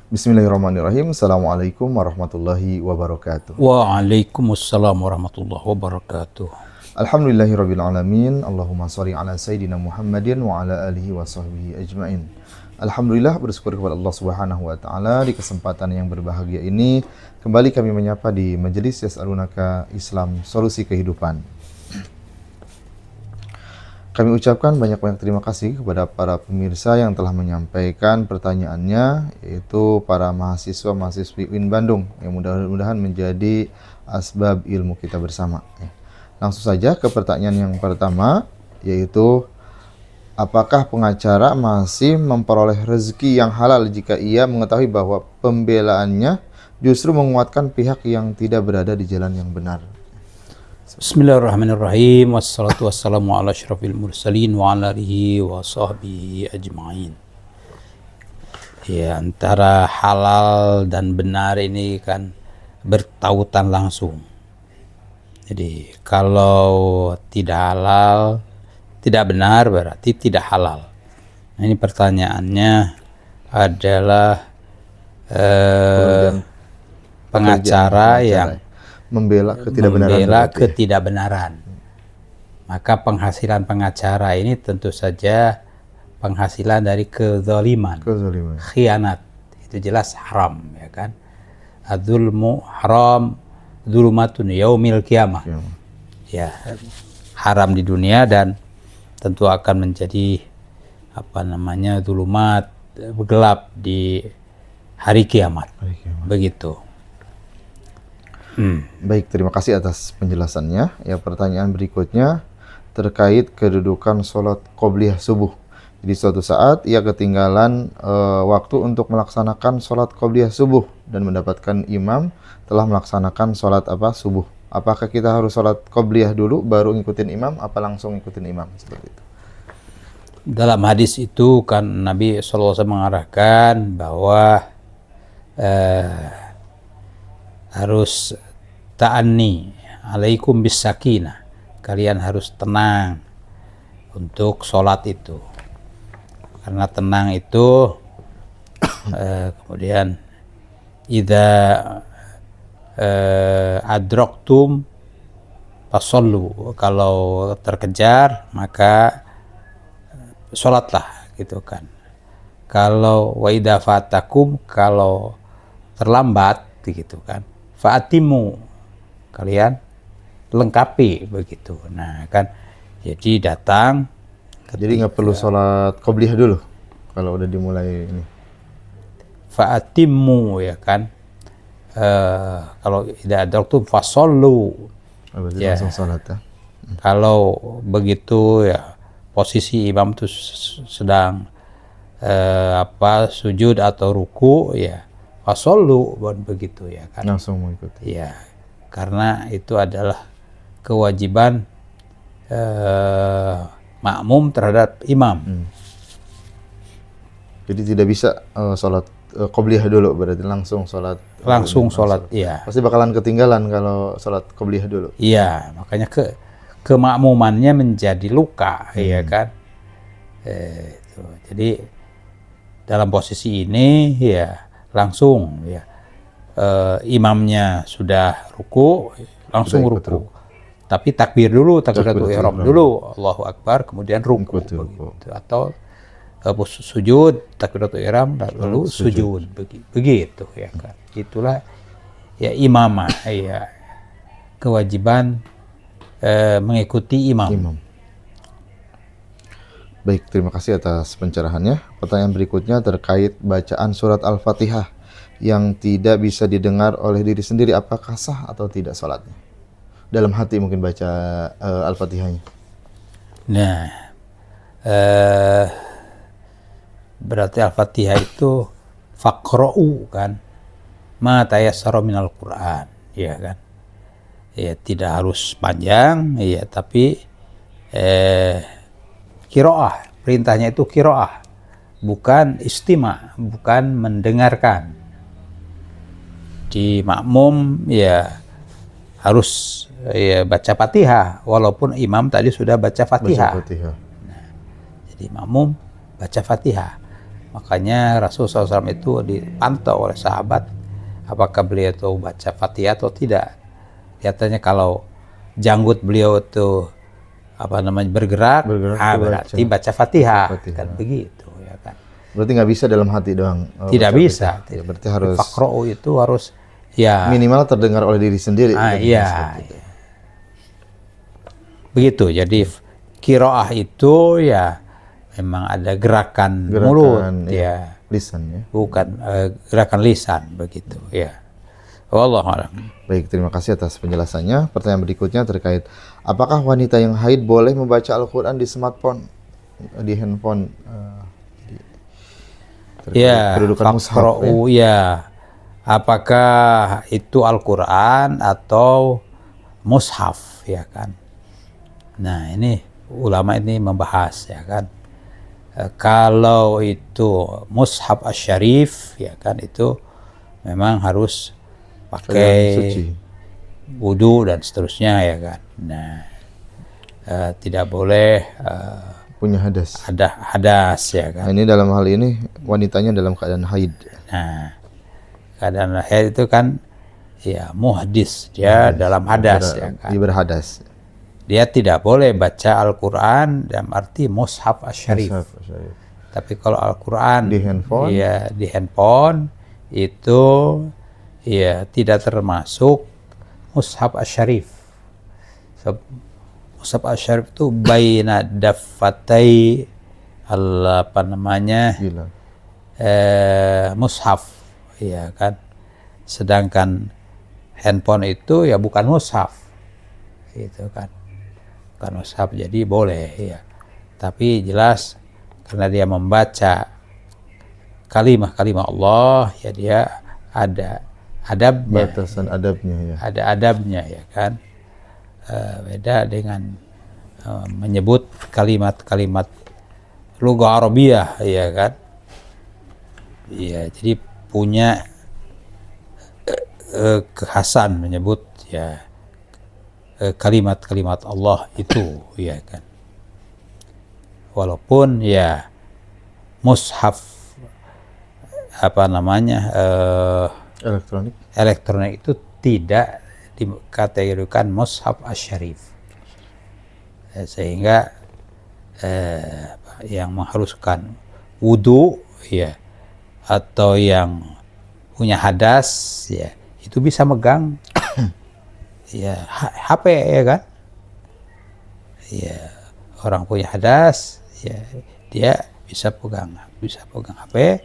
Bismillahirrahmanirrahim. Assalamualaikum warahmatullahi wabarakatuh. Waalaikumsalam warahmatullahi wabarakatuh. Alhamdulillahirabbil alamin. Allahumma shalli ala sayidina Muhammadin wa ala alihi wa sahbihi ajmain. Alhamdulillah, bersyukur kepada Allah Subhanahu wa taala di kesempatan yang berbahagia ini kembali kami menyapa di Majelis Yas'alunaka Islam Solusi Kehidupan. Kami ucapkan banyak-banyak terima kasih kepada para pemirsa yang telah menyampaikan pertanyaannya, yaitu para mahasiswa-mahasiswi UIN Bandung yang mudah-mudahan menjadi asbab ilmu kita bersama. Langsung saja ke pertanyaan yang pertama, yaitu apakah pengacara masih memperoleh rezeki yang halal jika ia mengetahui bahwa pembelaannya justru menguatkan pihak yang tidak berada di jalan yang benar? Bismillahirrahmanirrahim. Wassalatu wassalamu ala asyrafil mursalin wa ala alihi wa sahbihi ajma'in. Ya, antara halal dan benar ini kan bertautan langsung. Jadi kalau tidak halal, tidak benar berarti tidak halal. Nah, ini pertanyaannya adalah pengacara yang membela ketidakbenaran. Maka penghasilan pengacara ini tentu saja penghasilan dari kezaliman. Khianat. Itu jelas haram, ya kan? Adzulmu haram, dzulumatun yaumil qiyamah. Ya, haram di dunia dan tentu akan menjadi dzulumat, gelap di hari kiamat. Begitu. Baik, terima kasih atas penjelasannya. Ya, pertanyaan berikutnya terkait kedudukan sholat qobliyah subuh. Jadi suatu saat ia ketinggalan waktu untuk melaksanakan sholat qobliyah subuh dan mendapatkan imam telah melaksanakan sholat subuh. Apakah kita harus sholat qobliyah dulu baru ngikutin imam, apa langsung ngikutin imam seperti itu? Dalam hadis itu kan Nabi SAW mengarahkan bahwa harus ta'anni, alaikum bis sakinah. Kalian harus tenang untuk sholat itu. Karena tenang itu kemudian idza adraktum fasallu. Kalau terkejar maka sholatlah, gitu kan. Kalau wa idza fatakum, kalau terlambat, gitu kan, fa'atimu, kalian lengkapi, begitu. Nah kan, jadi datang jadi nggak perlu sholat qobliyah dulu kalau udah dimulai ini, fa'atimu, ya kan. Kalau tidak ada waktu fasollu, ya, langsung sholat ya. Kalau begitu ya posisi imam itu sedang sujud atau ruku, ya fasollu, begitu, ya kan, langsung mengikuti. Ya, karena itu adalah kewajiban makmum terhadap imam. Jadi tidak bisa sholat qobliyah dulu, berarti langsung sholat. Iya. Pasti bakalan ketinggalan kalau sholat qobliyah dulu. Iya, makanya kemakmumannya menjadi luka, ya kan. Jadi dalam posisi ini ya langsung, ya, imamnya sudah ruku, langsung ruku. Tapi takbir dulu, takbiratul ihram dulu, Allahu Akbar, kemudian ruku, begitu. Atau sujud, takbiratul ihram, lalu sujud, begitu, ya kan. Itulah ya imamah, ya, kewajiban mengikuti imam. Baik, terima kasih atas pencerahannya. Pertanyaan berikutnya terkait bacaan surat Al-Fatihah yang tidak bisa didengar oleh diri sendiri, apakah sah atau tidak sholatnya? Dalam hati mungkin baca Al-Fatihahnya. Nah, berarti Al-Fatihah itu faqra'u, kan, ma tayassara minal Qur'an, ya kan. Ya, tidak harus panjang, ya, tapi qiraah, perintahnya itu qiraah, bukan istima', bukan mendengarkan. Di makmum ya harus ya baca Fatihah, walaupun imam tadi sudah baca Fatihah. Nah, jadi makmum baca Fatihah. Makanya Rasulullah SAW itu dipantau oleh sahabat apakah beliau itu baca Fatihah atau tidak. Lihatnya kalau janggut beliau itu bergerak, berarti baca Fatihah, kan begitu ya kan. Berarti nggak bisa dalam hati doang. Tidak bisa. Ya, berarti harus faqra'u itu harus ya minimal terdengar oleh diri sendiri. Iya. Begitu. Jadi qiraah itu ya memang ada gerakan mulut ya. Lisan ya. Bukan gerakan lisan begitu ya. Wallahu a'lam. Baik, terima kasih atas penjelasannya. Pertanyaan berikutnya terkait apakah wanita yang haid boleh membaca Al-Qur'an di smartphone, di handphone? Ya, faqra'u ya. Apakah itu Al-Qur'an atau mushaf ya kan? Nah, ini ulama ini membahas ya kan. Kalau itu mushaf asy-syarif ya kan, itu memang harus pakai wudu dan seterusnya ya kan. Nah, tidak boleh punya hadas. Ada hadas ya kan. Nah, ini dalam hal ini wanitanya dalam keadaan haid. Nah, keadaan haid itu kan ya muhdis, dia dalam hadas ya kan. Dia berhadas. Dia tidak boleh baca Al-Qur'an dalam arti mushaf asy-syarif. Tapi kalau Al-Qur'an di handphone, ya di handphone itu ya tidak termasuk mushaf asy-syarif. Mushaf asy-syarif itu baina daffatai mushaf ya kan. Sedangkan handphone itu ya bukan mushaf. Itu kan. Bukan mushaf, jadi boleh ya. Tapi jelas karena dia membaca kalimah-kalimah Allah ya, dia ada adabnya, batasan adabnya ya. Ada adabnya ya kan. Beda dengan menyebut kalimat-kalimat lugha Arabiyah ya kan. Ya, jadi punya kekhasan menyebut ya kalimat-kalimat Allah itu ya kan. Walaupun ya mushaf elektronik itu tidak dikategorikan mushaf asy-syarif. Sehingga yang mengharuskan wudu ya atau yang punya hadas ya itu bisa megang ya HP ya kan. Ya, orang punya hadas ya dia bisa pegang HP,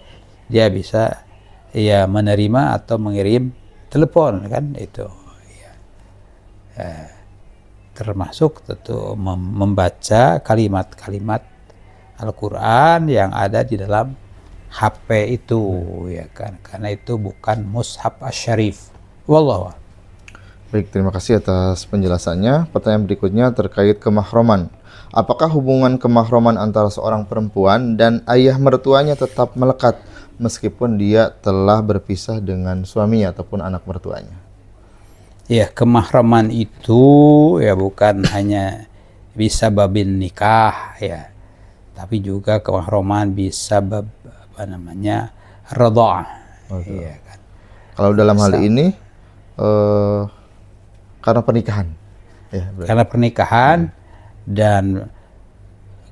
dia bisa ya menerima atau mengirim telepon kan itu ya. Termasuk tentu membaca kalimat-kalimat Al-Qur'an yang ada di dalam HP itu ya kan, karena itu bukan mushaf asy-syarif. Wallahu a'lam. Baik, terima kasih atas penjelasannya. Pertanyaan berikutnya terkait kemahroman. Apakah hubungan kemahroman antara seorang perempuan dan ayah mertuanya tetap melekat meskipun dia telah berpisah dengan suaminya ataupun anak mertuanya? Ya, kemahroman itu ya bukan hanya bisa babin nikah ya, tapi juga kemahroman bisa bab radha'ah. Ya kan. Kalau dalam hal ini karena pernikahan. Ya, karena pernikahan dan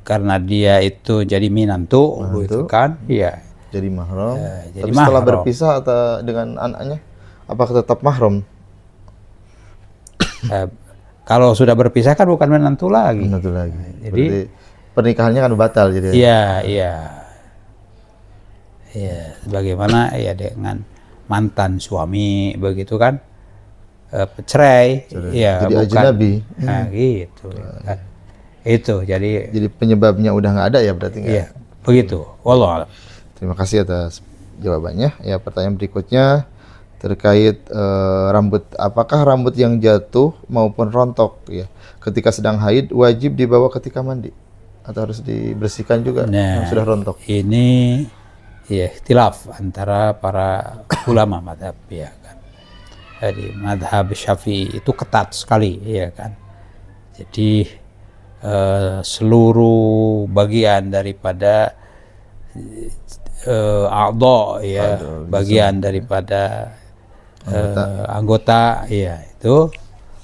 karena dia itu jadi minantu gitu kan, ya. Jadi mahram. Jadi tapi setelah berpisah atau dengan anaknya, apakah tetap mahram? Kalau sudah berpisah kan bukan menantu lagi. Menantu lagi. Jadi berarti pernikahannya kan batal jadi. Iya. Bagaimana ya dengan mantan suami begitu kan? Cerai. Ya, jadi bukan. ajnabi. Nah, gitu. Kan. Itu jadi penyebabnya udah nggak ada ya berarti nggak? Iya, begitu. Wallahu a'lam. Terima kasih atas jawabannya. Ya, pertanyaan berikutnya terkait rambut. Apakah rambut yang jatuh maupun rontok ya ketika sedang haid wajib dibawa ketika mandi atau harus dibersihkan juga yang sudah rontok? Ini ya ikhtilaf antara para ulama mazhab ya kan. Jadi mazhab Syafi'i itu ketat sekali ya kan. Jadi seluruh bagian daripada a'dha ya, bagian daripada anggota ya, itu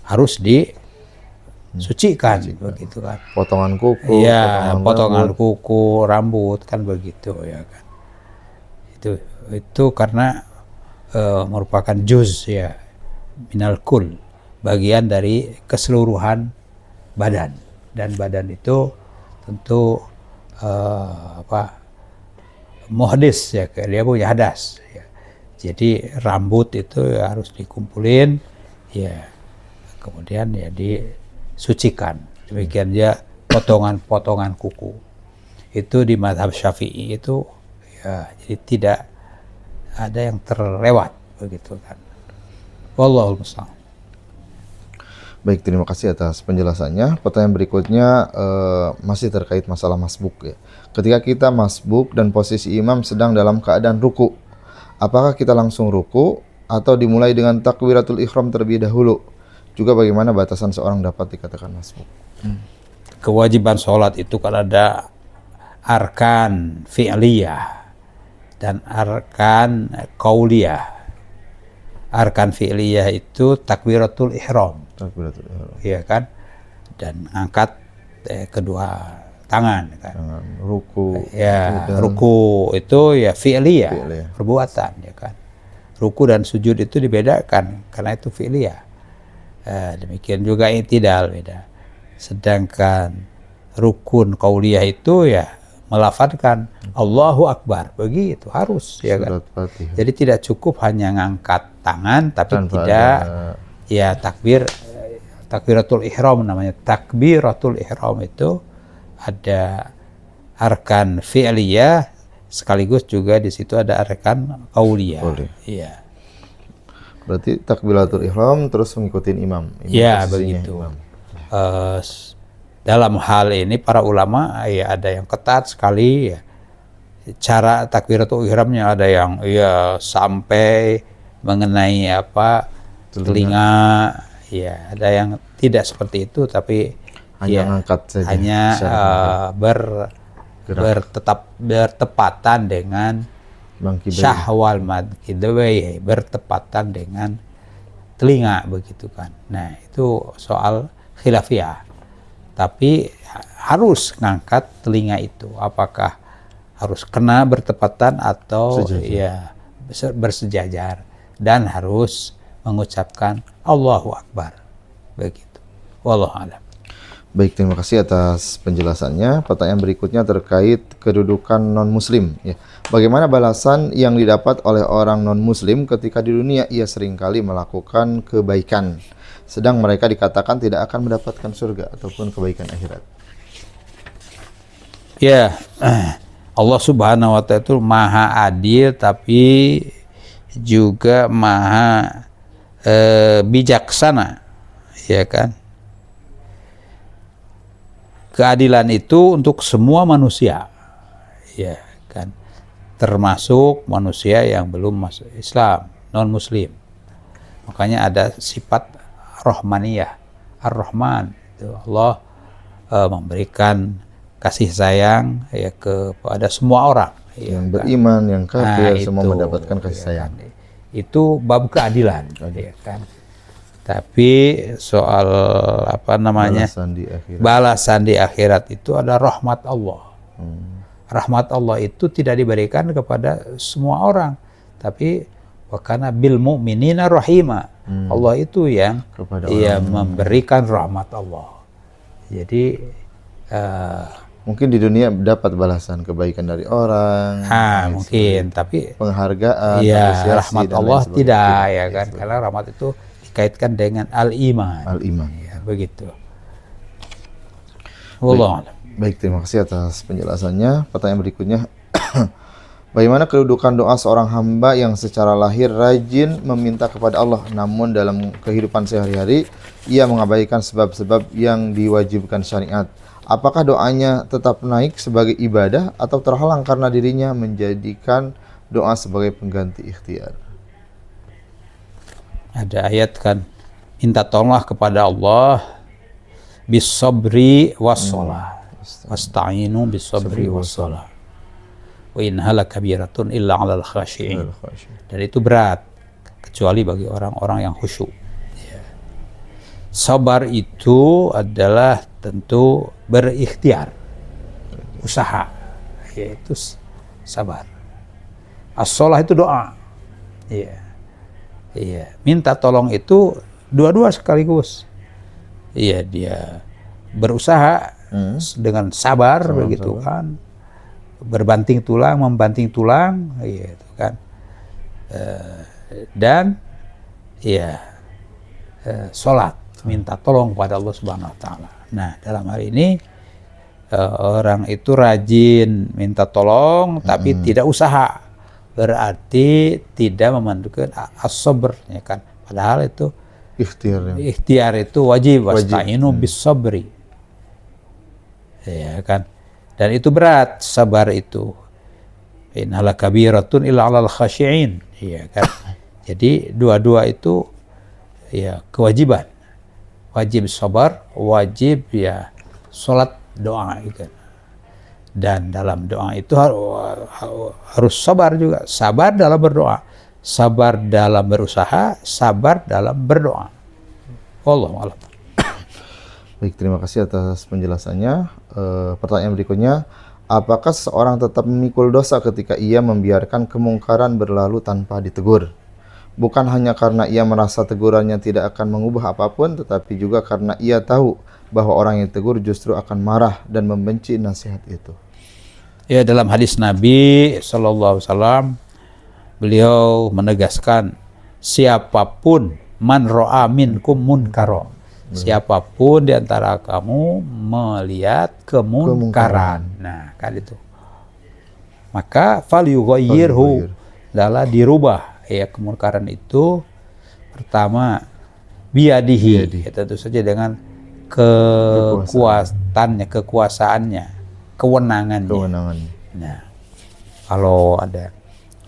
harus disucikan begitu kan. Potongan kuku, Iya, potongan kuku, rambut kan begitu ya kan. Itu karena merupakan juz ya, minal kul, bagian dari keseluruhan badan, dan badan itu tentu muhdis ya, dia punya hadas ya. Jadi rambut itu ya harus dikumpulin ya, kemudian ya disucikan. Demikian dia potongan-potongan kuku itu di mazhab Syafi'i itu ya, jadi tidak ada yang terlewat begitu kan. Wallahul musta'an. Baik, terima kasih atas penjelasannya. Pertanyaan berikutnya masih terkait masalah masbuk ya. Ketika kita masbuk dan posisi imam sedang dalam keadaan ruku, apakah kita langsung ruku atau dimulai dengan takbiratul ihram terlebih dahulu? Juga bagaimana batasan seorang dapat dikatakan masbuk? Kewajiban sholat itu kan ada arkan fi'liyah dan arkan qauliyah. Arkan fi'liyah itu takbiratul ihram. Takbiratul ihram. Iya kan? Dan angkat kedua tangan kan. Tangan, ruku. Ya, ruku itu ya fi'liyah, perbuatan ya kan. Ruku dan sujud itu dibedakan karena itu fi'liyah. Demikian juga i'tidal beda. Sedangkan rukun qauliyah itu ya melafadzkan Allahu Akbar, begitu harus ya kan. Jadi tidak cukup hanya ngangkat tangan tapi tidak ya takbiratul ihram namanya. Takbiratul ihram itu ada arkan fi'liyah sekaligus juga di situ ada arkan qauliyah. Iya. Berarti takbiratul ihram terus mengikuti imam. Ya begitu. Dalam hal ini para ulama ya ada yang ketat sekali ya. Cara takbiratul ihramnya ada yang ya sampai mengenai telinga ya, ada yang tidak seperti itu tapi hanya ya, angkat saja, hanya bertepatan dengan syahwal madkidawai, bertepatan dengan telinga begitu kan. Nah itu soal khilafiyah, tapi harus ngangkat telinga itu, apakah harus kena bertepatan atau ya bersejajar, dan harus mengucapkan Allahu Akbar begitu. Wallahu a'lam. Baik, terima kasih atas penjelasannya. Pertanyaan berikutnya terkait kedudukan non-muslim ya. Bagaimana balasan yang didapat oleh orang non-muslim ketika di dunia ia seringkali melakukan kebaikan, sedang mereka dikatakan tidak akan mendapatkan surga ataupun kebaikan akhirat? Ya, Allah Subhanahu wa ta'ala itu maha adil tapi juga maha bijaksana, ya kan? Keadilan itu untuk semua manusia, ya kan? Termasuk manusia yang belum masuk Islam, non-muslim. Makanya ada sifat Rahmaniyah, Ar-Rahman. Itu Allah memberikan kasih sayang ya kepada semua orang. Yang beriman, yang kafir, semua mendapatkan kasih sayang. Kan? Itu bab keadilan, ya kan? Tapi soal balasan di akhirat itu ada rahmat Allah. Rahmat Allah itu tidak diberikan kepada semua orang, tapi wa kana bil mu'minina rahima. Allah itu yang memberikan rahmat Allah. Jadi mungkin di dunia dapat balasan kebaikan dari orang, mungkin, tapi penghargaan, rahmat Allah tidak, ya kan? Karena rahmat itu dikaitkan dengan al-iman. Al-iman. Ya, begitu. Wallah. Baik, terima kasih atas penjelasannya. Pertanyaan berikutnya, bagaimana kedudukan doa seorang hamba yang secara lahir rajin meminta kepada Allah, namun dalam kehidupan sehari-hari ia mengabaikan sebab-sebab yang diwajibkan syariat? Apakah doanya tetap naik sebagai ibadah atau terhalang karena dirinya menjadikan doa sebagai pengganti ikhtiar? Ada ayat kan, minta tolonglah kepada Allah bis-sabri was-shalah. Wasta'inu bis-sabri was-shalah. Wa innaha lakabiratun illa 'alal khashi'in. Al-khasyi. Dan itu berat kecuali bagi orang-orang yang khusyuk. Ya. Sabar itu adalah tentu berikhtiar, usaha, yaitu sabar. As-shalah itu doa. Iya. Iya, minta tolong itu dua-dua sekaligus. Iya, dia berusaha dengan sabar begitu kan. Berbanting tulang, membanting tulang, gitu kan. Dan ya sholat, minta tolong kepada Allah Subhanahu Wa Taala. Nah, dalam hal ini orang itu rajin minta tolong, tapi tidak usaha, berarti tidak memandukan as-sabr, ya kan. Padahal itu ikhtiar itu wajib, wasta'inu bis-sabri, ya kan. Dan itu berat, sabar itu. Innaha lakabiratun illa 'alal khashi'in, ya kan. Jadi dua-dua itu ya kewajiban. Wajib sabar, wajib ya salat, doa gitu. Dan dalam doa itu harus sabar juga. Sabar dalam berdoa, sabar dalam berusaha, sabar dalam berdoa. Wallahu a'lam. Baik, terima kasih atas penjelasannya. Pertanyaan berikutnya, apakah seseorang tetap memikul dosa ketika ia membiarkan kemungkaran berlalu tanpa ditegur? Bukan hanya karena ia merasa tegurannya tidak akan mengubah apapun, tetapi juga karena ia tahu bahwa orang yang tegur justru akan marah dan membenci nasihat itu. Ya, dalam hadis Nabi SAW, beliau menegaskan, siapapun man ro'a minkum munkaro, siapapun di antara kamu melihat kemunkaran. Nah, kan itu. Maka falyughayyirhu, adalah dirubah. Ya, kemunkaran itu pertama biyadihi, ya, tentu saja dengan kekuasaannya, kewenangannya. Nah, kalau ada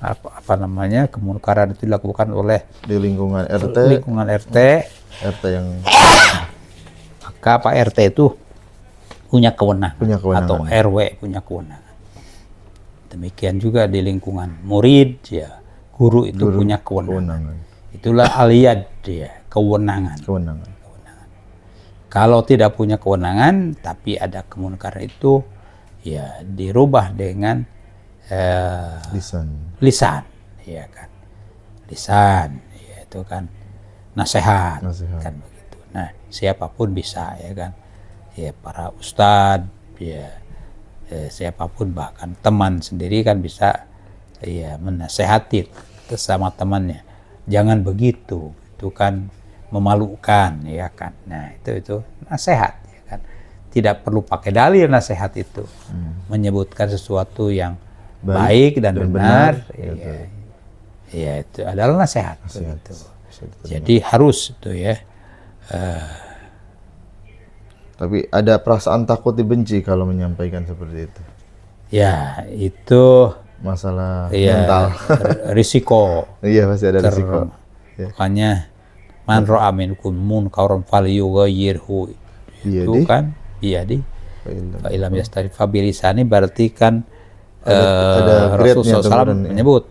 apa namanya kemunkaran itu dilakukan oleh di lingkungan RT yang maka Pak RT itu punya kewenangan, atau RW punya kewenangan. Demikian juga di lingkungan murid, ya guru itu punya kewenangan. Itulah aliyad, ya kewenangan. Kalau tidak punya kewenangan tapi ada kemunkaran itu, ya dirubah dengan lisan, ya kan. Lisan, ya itu kan nasihat. Kan begitu. Nah, siapapun bisa, ya kan. Ya para ustadz, ya siapapun, bahkan teman sendiri kan bisa ya menasehati sesama temannya. Jangan begitu, itu kan memalukan, ya kan. Nah, itu nasihat, ya kan. Tidak perlu pakai dalil nasihat itu. Menyebutkan sesuatu yang baik dan benar, ya itu adalah nasihat. Gitu. Jadi harus itu, ya. Tapi ada perasaan takut dibenci kalau menyampaikan seperti itu. Ya, itu masalah mental. Risiko. Iya, pasti ada risiko. Makanya man ra'a minkum munkaran falyughayyirhu, itu kan biyadi fa illam yastari fa bilisani, berarti kan Rasulullah SAW menyebut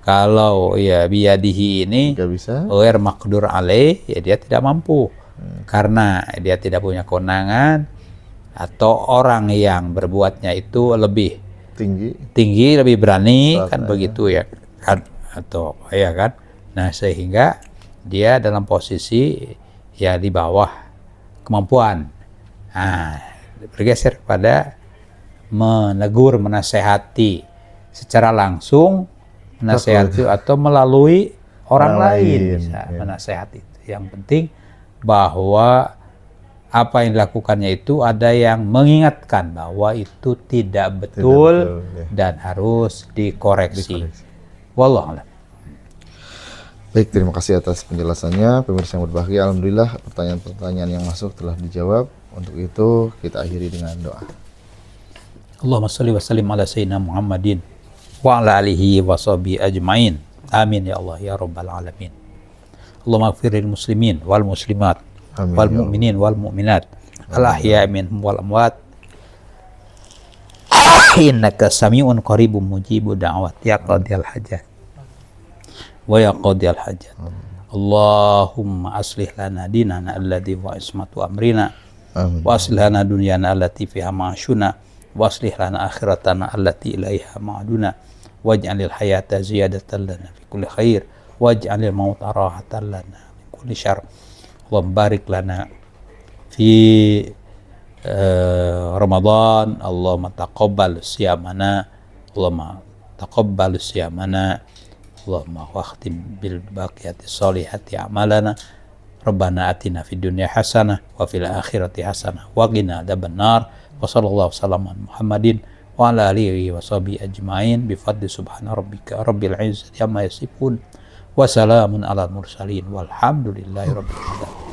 kalau ya biyadihi ini ghair maqdur alaih, ya dia tidak mampu karena dia tidak punya kewenangan, atau orang yang berbuatnya itu lebih tinggi, lebih berani, kan begitu, ya kan, atau ya kan. Nah, sehingga dia dalam posisi ya di bawah kemampuan. Nah, bergeser kepada menegur, menasehati secara langsung, menasehati atau melalui orang lain bisa menasehati. Yang penting bahwa apa yang dilakukannya itu ada yang mengingatkan bahwa itu tidak betul, dan harus dikoreksi. Wallahu a'lam. Baik, terima kasih atas penjelasannya. Pemirsa yang berbahagia, alhamdulillah pertanyaan-pertanyaan yang masuk telah dijawab. Untuk itu kita akhiri dengan doa. Allahumma shalli wa sallim ala sayyidina Muhammadin wa ala alihi wa sahbihi ajmain. Amin ya Allah ya rabbal alamin. Allahumma ighfiril muslimin wal muslimat wal mu'minin wal mu'minat al ahya'i minhum wal amwat innaka sami'un qaribun mujibu da'wat ya qadiyal hajat wa ya qadiyal hajat. Allahumma aslih lana dinana alladhi wa ismatu amrina wa aslih lana dunyana allati fiha ma'ashuna wa aslih lana akhiratana allati ilaiha ma'aduna waj'alil hayata ziyadatan lana fi kulli khair waj'alil mauta rahatan lana min kulli syarr. Allahumma barik lana fi Ramadan. Allahumma taqabbal siyamana, Allahumma taqabbal siyamana, Allahumma wakhtim bil baqiyati sholihati amalana. Rabbana atina fid dunya hasanah wa fil akhirati hasanah wa qina adzabannar. Wa sallallahu wasallam Muhammadin wa ala alihi wa sahbihi ajmain bi fadli subhana rabbika rabbil izzati amma yasifun wa salamun alal mursalin walhamdulillahi rabbil alamin.